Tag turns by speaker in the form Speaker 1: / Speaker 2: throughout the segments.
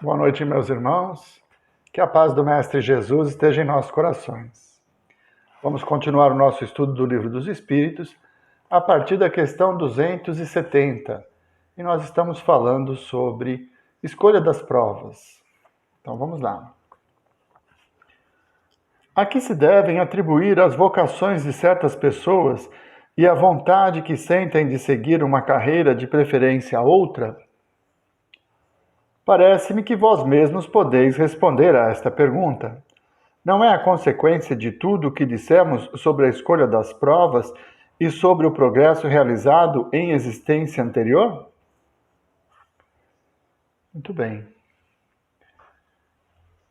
Speaker 1: Boa noite, meus irmãos. Que a paz do Mestre Jesus esteja em nossos corações. Vamos continuar o nosso estudo do Livro dos Espíritos a partir da questão 270. E nós estamos falando sobre escolha das provas. Então vamos lá. A que se devem atribuir as vocações de certas pessoas e a vontade que sentem de seguir uma carreira de preferência a outra? Parece-me que vós mesmos podeis responder a esta pergunta. Não é a consequência de tudo o que dissemos sobre a escolha das provas e sobre o progresso realizado em existência anterior? Muito bem.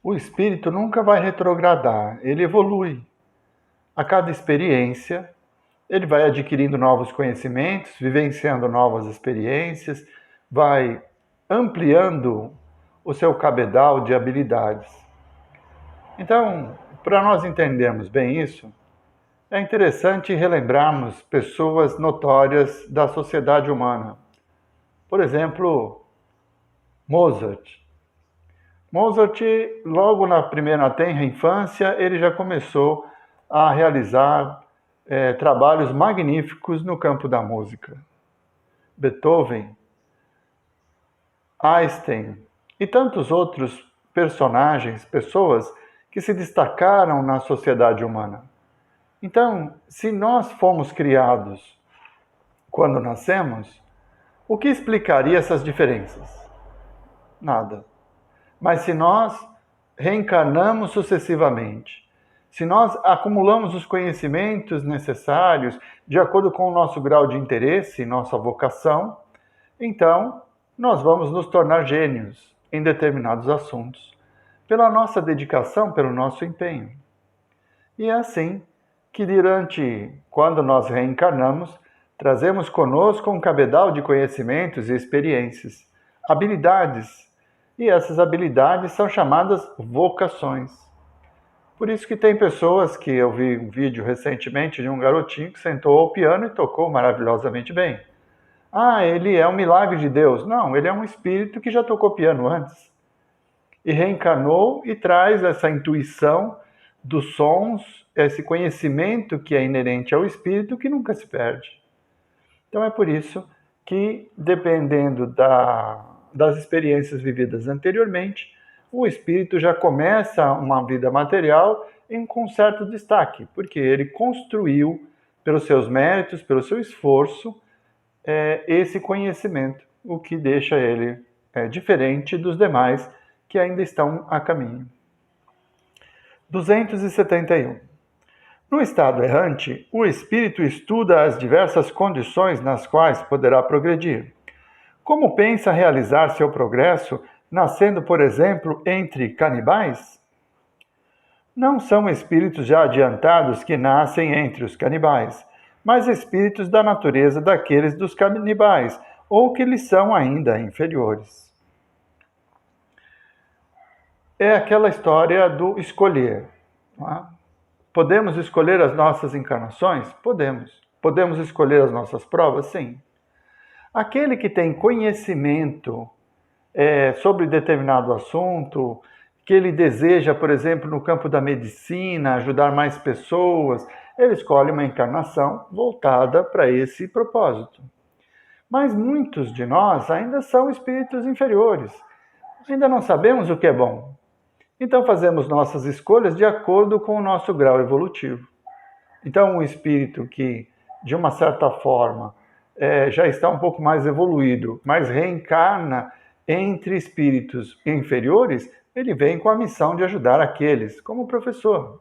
Speaker 1: O espírito nunca vai retrogradar, ele evolui. A cada experiência, ele vai adquirindo novos conhecimentos, vivenciando novas experiências, vai ampliando o seu cabedal de habilidades. Então, para nós entendermos bem isso, é interessante relembrarmos pessoas notórias da sociedade humana. Por exemplo, Mozart. Mozart, logo na tenra infância, ele já começou a realizar trabalhos magníficos no campo da música. Beethoven, Einstein e tantos outros personagens, pessoas que se destacaram na sociedade humana. Então, se nós fomos criados quando nascemos, o que explicaria essas diferenças? Nada. Mas se nós reencarnamos sucessivamente, se nós acumulamos os conhecimentos necessários de acordo com o nosso grau de interesse, nossa vocação, então nós vamos nos tornar gênios em determinados assuntos, pela nossa dedicação, pelo nosso empenho. E é assim que, quando nós reencarnamos, trazemos conosco um cabedal de conhecimentos e experiências, habilidades, e essas habilidades são chamadas vocações. Por isso que tem pessoas que eu vi um vídeo recentemente de um garotinho que sentou ao piano e tocou maravilhosamente bem. Ah, ele é um milagre de Deus. Não, ele é um espírito que já tocou piano antes. E reencarnou e traz essa intuição dos sons, esse conhecimento que é inerente ao espírito que nunca se perde. Então é por isso que, dependendo das experiências vividas anteriormente, o espírito já começa uma vida material com certo destaque, porque ele construiu, pelos seus méritos, pelo seu esforço, esse conhecimento, o que deixa ele diferente dos demais que ainda estão a caminho. 271. No estado errante, o espírito estuda as diversas condições nas quais poderá progredir. Como pensa realizar seu progresso, nascendo, por exemplo, entre canibais? Não são espíritos já adiantados que nascem entre os canibais, mas espíritos da natureza daqueles dos canibais, ou que lhes são ainda inferiores. É aquela história do escolher. Não é? Podemos escolher as nossas encarnações? Podemos. Podemos escolher as nossas provas? Sim. Aquele que tem conhecimento sobre determinado assunto, que ele deseja, por exemplo, no campo da medicina, ajudar mais pessoas, ele escolhe uma encarnação voltada para esse propósito. Mas muitos de nós ainda são espíritos inferiores. Ainda não sabemos o que é bom. Então fazemos nossas escolhas de acordo com o nosso grau evolutivo. Então um espírito que, de uma certa forma, já está um pouco mais evoluído, mas reencarna entre espíritos inferiores, ele vem com a missão de ajudar aqueles, como professor.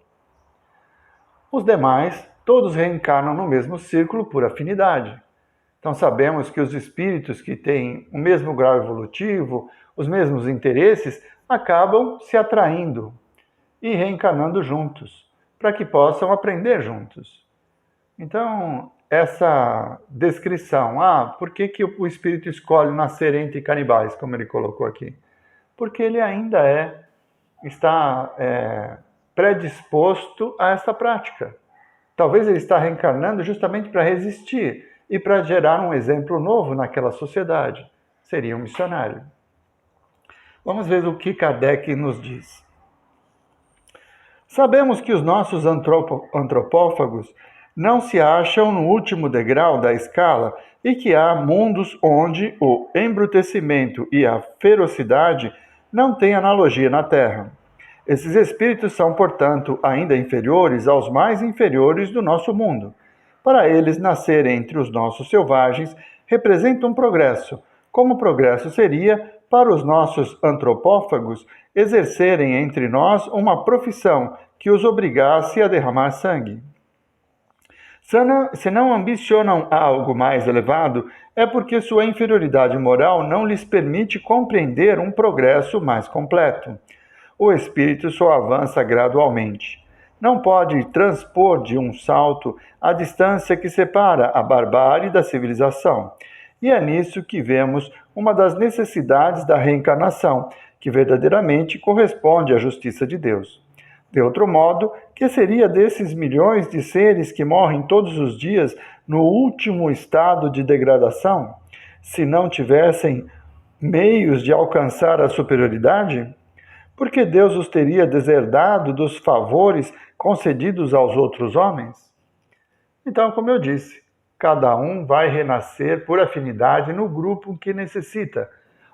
Speaker 1: Os demais, todos reencarnam no mesmo círculo por afinidade. Então sabemos que os espíritos que têm o mesmo grau evolutivo, os mesmos interesses, acabam se atraindo e reencarnando juntos, para que possam aprender juntos. Então, essa descrição, por que o espírito escolhe nascer entre canibais, como ele colocou aqui? Porque ele ainda está predisposto a essa prática. Talvez ele está reencarnando justamente para resistir e para gerar um exemplo novo naquela sociedade. Seria um missionário. Vamos ver o que Kardec nos diz. Sabemos que os nossos antropófagos não se acham no último degrau da escala e que há mundos onde o embrutecimento e a ferocidade não têm analogia na Terra. Esses espíritos são, portanto, ainda inferiores aos mais inferiores do nosso mundo. Para eles, nascer entre os nossos selvagens representa um progresso, como o progresso seria para os nossos antropófagos exercerem entre nós uma profissão que os obrigasse a derramar sangue. Se não ambicionam algo mais elevado, é porque sua inferioridade moral não lhes permite compreender um progresso mais completo. O espírito só avança gradualmente. Não pode transpor de um salto a distância que separa a barbárie da civilização. E é nisso que vemos uma das necessidades da reencarnação, que verdadeiramente corresponde à justiça de Deus. De outro modo, que seria desses milhões de seres que morrem todos os dias no último estado de degradação, se não tivessem meios de alcançar a superioridade? Porque Deus os teria deserdado dos favores concedidos aos outros homens? Então, como eu disse, cada um vai renascer por afinidade no grupo que necessita.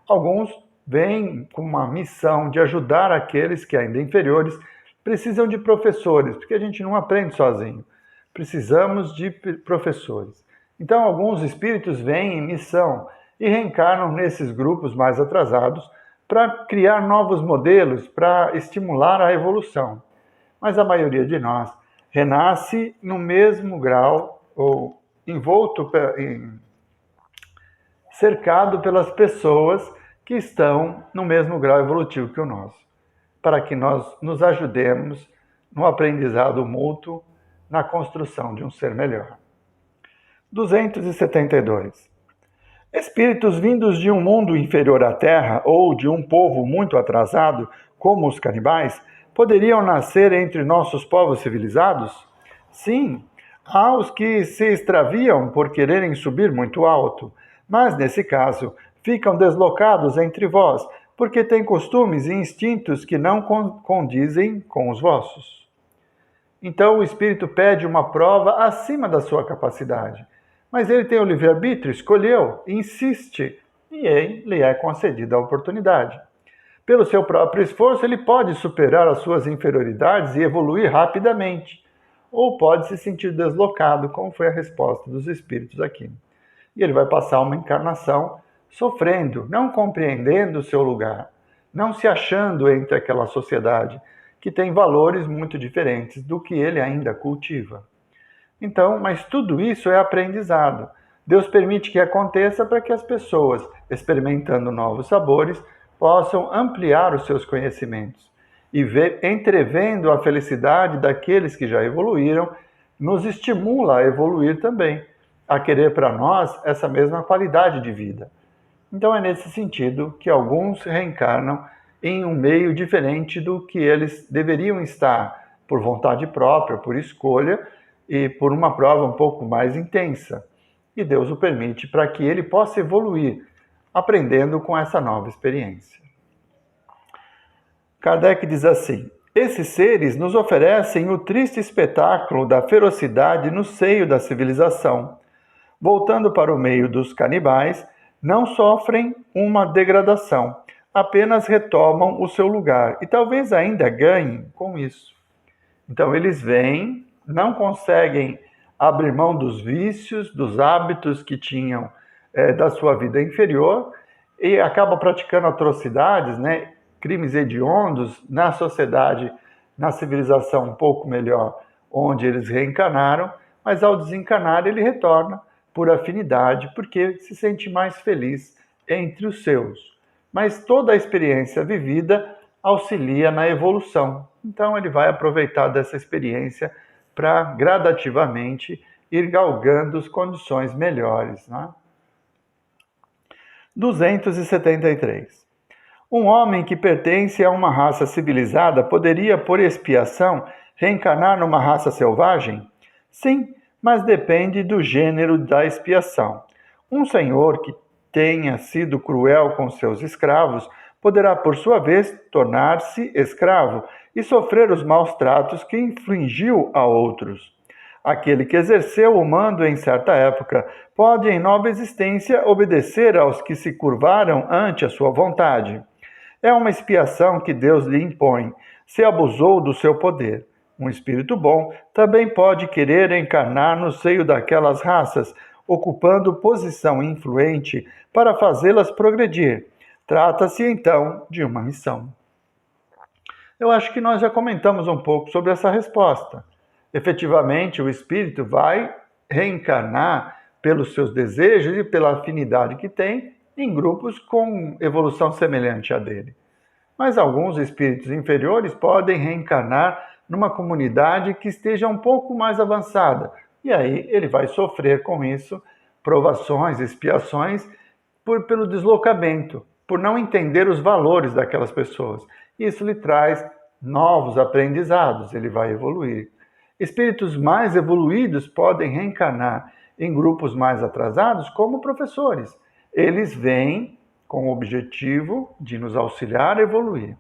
Speaker 1: Alguns vêm com uma missão de ajudar aqueles que, ainda inferiores, precisam de professores, porque a gente não aprende sozinho. Precisamos de professores. Então, alguns espíritos vêm em missão e reencarnam nesses grupos mais atrasados para criar novos modelos, para estimular a evolução. Mas a maioria de nós renasce no mesmo grau, ou cercado pelas pessoas que estão no mesmo grau evolutivo que o nosso, para que nós nos ajudemos no aprendizado mútuo, na construção de um ser melhor. 272. Espíritos vindos de um mundo inferior à Terra ou de um povo muito atrasado, como os canibais, poderiam nascer entre nossos povos civilizados? Sim, há os que se extraviam por quererem subir muito alto, mas nesse caso ficam deslocados entre vós, porque têm costumes e instintos que não condizem com os vossos. Então o espírito pede uma prova acima da sua capacidade. Mas ele tem o livre-arbítrio, escolheu, insiste, e lhe é concedida a oportunidade. Pelo seu próprio esforço, ele pode superar as suas inferioridades e evoluir rapidamente, ou pode se sentir deslocado, como foi a resposta dos espíritos aqui. E ele vai passar uma encarnação sofrendo, não compreendendo o seu lugar, não se achando entre aquela sociedade que tem valores muito diferentes do que ele ainda cultiva. Então, mas tudo isso é aprendizado. Deus permite que aconteça para que as pessoas, experimentando novos sabores, possam ampliar os seus conhecimentos. E entrevendo a felicidade daqueles que já evoluíram, nos estimula a evoluir também, a querer para nós essa mesma qualidade de vida. Então é nesse sentido que alguns reencarnam em um meio diferente do que eles deveriam estar, por vontade própria, por escolha, e por uma prova um pouco mais intensa. E Deus o permite para que ele possa evoluir, aprendendo com essa nova experiência. Kardec diz assim: esses seres nos oferecem o triste espetáculo da ferocidade no seio da civilização. Voltando para o meio dos canibais, não sofrem uma degradação, apenas retomam o seu lugar e talvez ainda ganhem com isso. Então eles vêm, não conseguem abrir mão dos vícios, dos hábitos que tinham da sua vida inferior e acabam praticando atrocidades, crimes hediondos na sociedade, na civilização um pouco melhor, onde eles reencarnaram, mas ao desencarnar ele retorna por afinidade, porque se sente mais feliz entre os seus. Mas toda a experiência vivida auxilia na evolução. Então ele vai aproveitar dessa experiência para gradativamente ir galgando as condições melhores. 273. Um homem que pertence a uma raça civilizada poderia, por expiação, reencarnar numa raça selvagem? Sim, mas depende do gênero da expiação. Um senhor que tenha sido cruel com seus escravos poderá, por sua vez, tornar-se escravo e sofrer os maus tratos que infligiu a outros. Aquele que exerceu o mando em certa época pode, em nova existência, obedecer aos que se curvaram ante a sua vontade. É uma expiação que Deus lhe impõe, se abusou do seu poder. Um espírito bom também pode querer encarnar no seio daquelas raças, ocupando posição influente para fazê-las progredir. Trata-se, então, de uma missão. Eu acho que nós já comentamos um pouco sobre essa resposta. Efetivamente, o espírito vai reencarnar pelos seus desejos e pela afinidade que tem em grupos com evolução semelhante à dele. Mas alguns espíritos inferiores podem reencarnar numa comunidade que esteja um pouco mais avançada. E aí ele vai sofrer com isso provações, expiações, pelo deslocamento, por não entender os valores daquelas pessoas. Isso lhe traz novos aprendizados, ele vai evoluir. Espíritos mais evoluídos podem reencarnar em grupos mais atrasados como professores. Eles vêm com o objetivo de nos auxiliar a evoluir.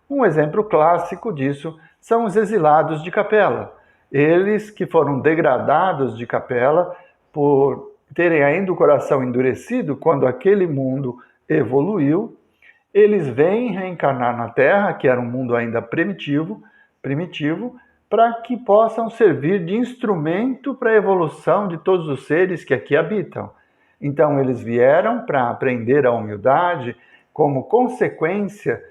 Speaker 1: Um exemplo clássico disso são os exilados de capela. Eles que foram degradados de capela por terem ainda o coração endurecido quando aquele mundo evoluiu, eles vêm reencarnar na Terra, que era um mundo ainda primitivo, para que possam servir de instrumento para a evolução de todos os seres que aqui habitam. Então, eles vieram para aprender a humildade como consequência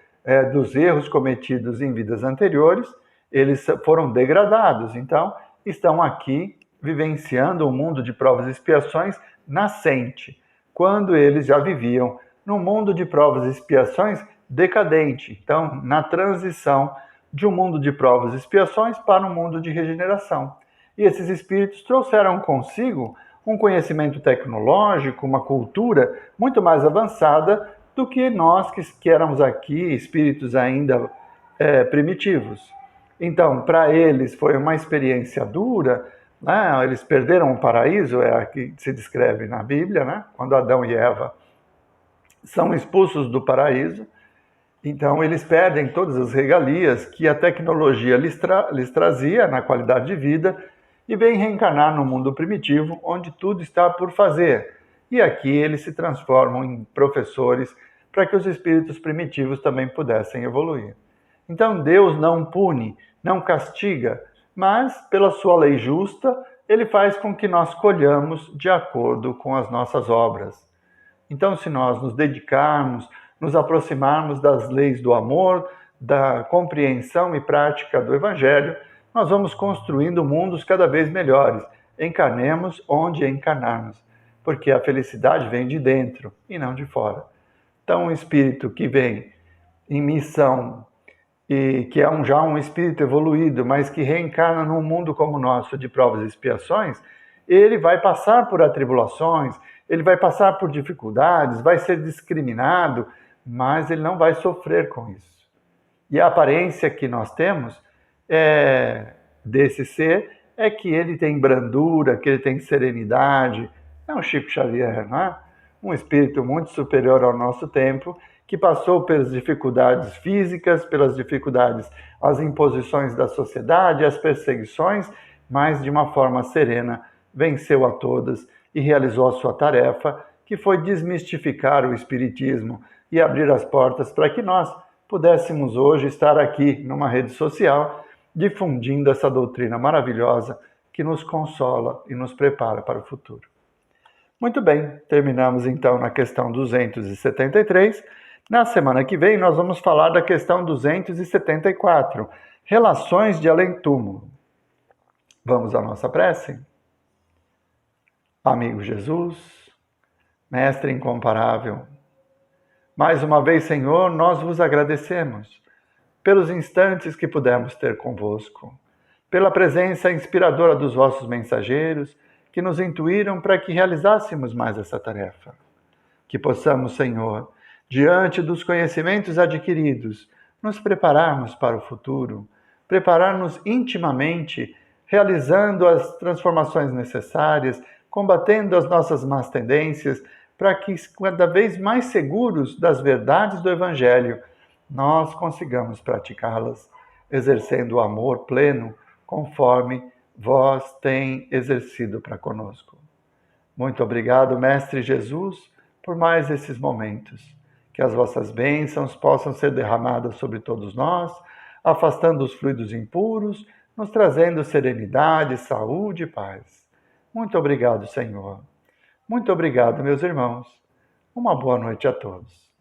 Speaker 1: dos erros cometidos em vidas anteriores. Eles foram degradados, então estão aqui vivenciando um mundo de provas e expiações nascente, quando eles já viviam num mundo de provas e expiações decadente. Então, na transição de um mundo de provas e expiações para um mundo de regeneração. E esses espíritos trouxeram consigo um conhecimento tecnológico, uma cultura muito mais avançada do que nós que éramos aqui, espíritos ainda primitivos. Então, para eles foi uma experiência dura, né? Eles perderam o paraíso, é a que se descreve na Bíblia, né? Quando Adão e Eva são expulsos do paraíso. Então, eles perdem todas as regalias que a tecnologia lhes trazia na qualidade de vida e vêm reencarnar no mundo primitivo, onde tudo está por fazer. E aqui eles se transformam em professores para que os espíritos primitivos também pudessem evoluir. Então, Deus não pune, não castiga, mas, pela sua lei justa, ele faz com que nós colhamos de acordo com as nossas obras. Então, se nós nos dedicarmos, nos aproximarmos das leis do amor, da compreensão e prática do Evangelho, nós vamos construindo mundos cada vez melhores. Encarnemos onde encarnarmos, porque a felicidade vem de dentro e não de fora. Então, um espírito que vem em missão e que é já um espírito evoluído, mas que reencarna num mundo como o nosso de provas e expiações, ele vai passar por atribulações, ele vai passar por dificuldades, vai ser discriminado, mas ele não vai sofrer com isso. E a aparência que nós temos desse ser é que ele tem brandura, que ele tem serenidade. É um Chico Xavier, não é? Um espírito muito superior ao nosso tempo, que passou pelas dificuldades físicas, pelas dificuldades, as imposições da sociedade, as perseguições, mas de uma forma serena venceu a todas e realizou a sua tarefa, que foi desmistificar o espiritismo e abrir as portas para que nós pudéssemos hoje estar aqui numa rede social difundindo essa doutrina maravilhosa que nos consola e nos prepara para o futuro. Muito bem, terminamos então na questão 273. Na semana que vem nós vamos falar da questão 274, relações de além-túmulo. Vamos à nossa prece? Amigo Jesus, Mestre incomparável, mais uma vez, Senhor, nós vos agradecemos pelos instantes que pudemos ter convosco, pela presença inspiradora dos vossos mensageiros que nos intuíram para que realizássemos mais essa tarefa. Que possamos, Senhor, diante dos conhecimentos adquiridos, nos prepararmos para o futuro, preparar-nos intimamente, realizando as transformações necessárias, combatendo as nossas más tendências, para que, cada vez mais seguros das verdades do Evangelho, nós consigamos praticá-las, exercendo o amor pleno, conforme vós tem exercido para conosco. Muito obrigado, Mestre Jesus, por mais esses momentos. Que as vossas bênçãos possam ser derramadas sobre todos nós, afastando os fluidos impuros, nos trazendo serenidade, saúde e paz. Muito obrigado, Senhor. Muito obrigado, meus irmãos. Uma boa noite a todos.